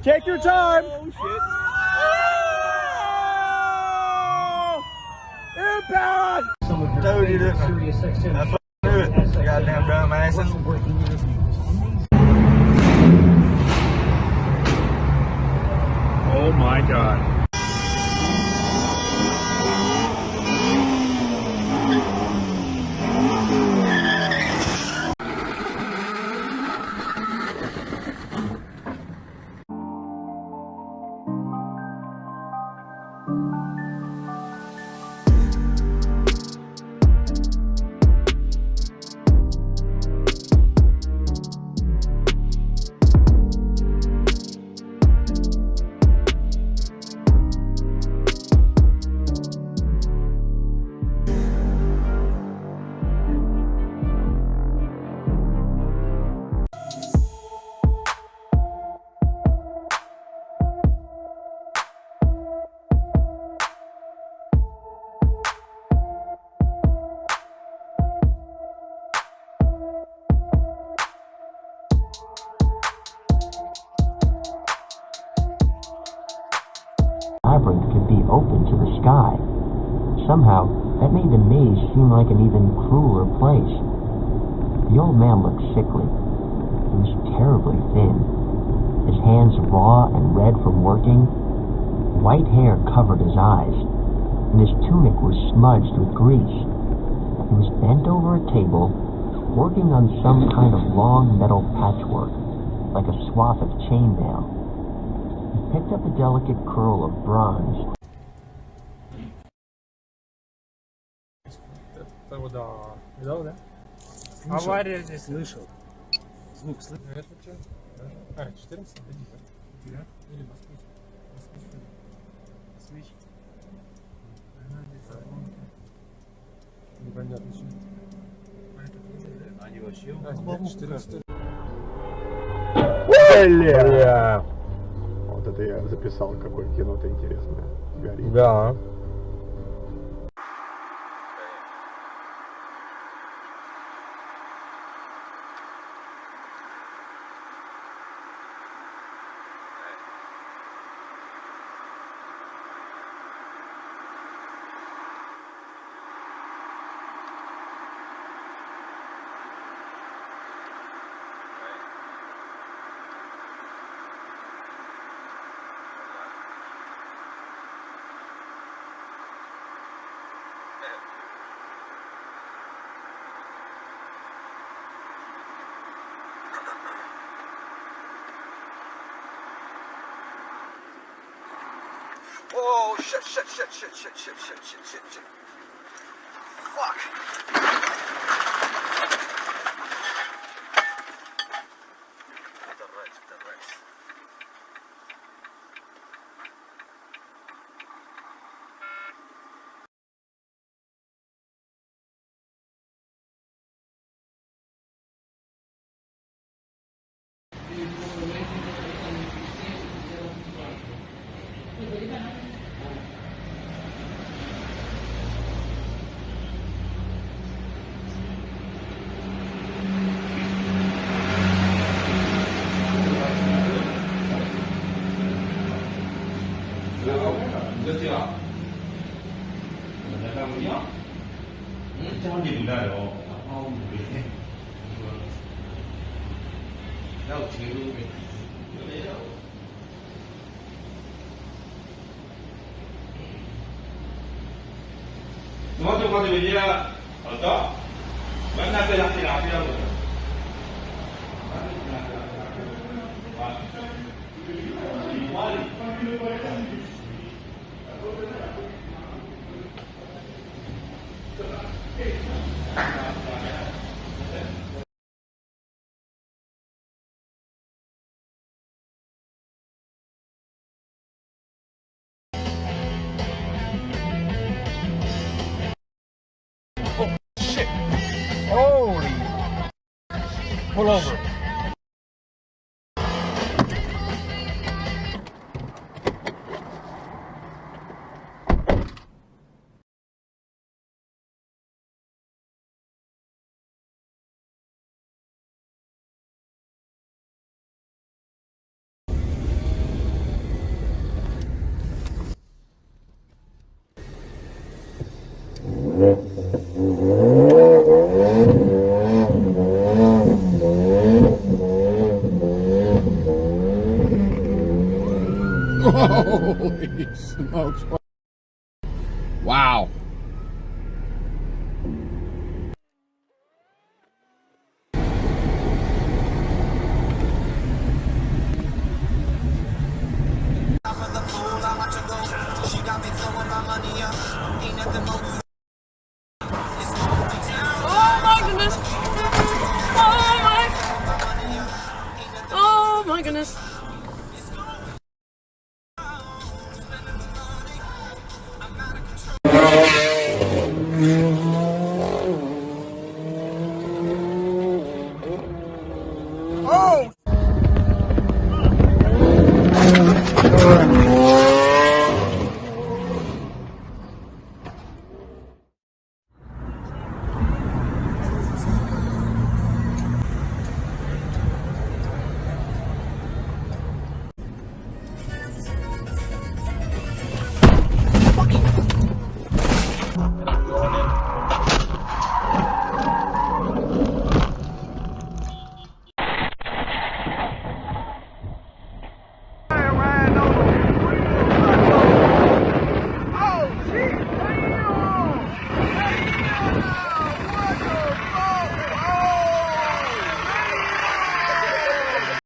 Take your time. Oh, shit. Impact! Told you this one. I fucking knew it. Goddamn dumb asses. Oh my God. Labyrinth could be open to the sky. Somehow, that made the maze seem like an even crueler place. The old man looked sickly. He was terribly thin. His hands raw and red from working. White hair covered his eyes, and his tunic was smudged with grease. He was bent over a table, working on some kind of long metal patchwork, like a swath of chainmail. He picked up a delicate curl of bronze. Видал, да? Авария здесь. Слышал. Звук слышал. Это что? А, 14? Да? Или свечи. Непонятно что. Они вообще... А, 14. Бля! Вот это я записал, какое кино-то интересное. Горит. Да. Oh, shit. Fuck. Holy! Pull over. Holy smokes. Wow.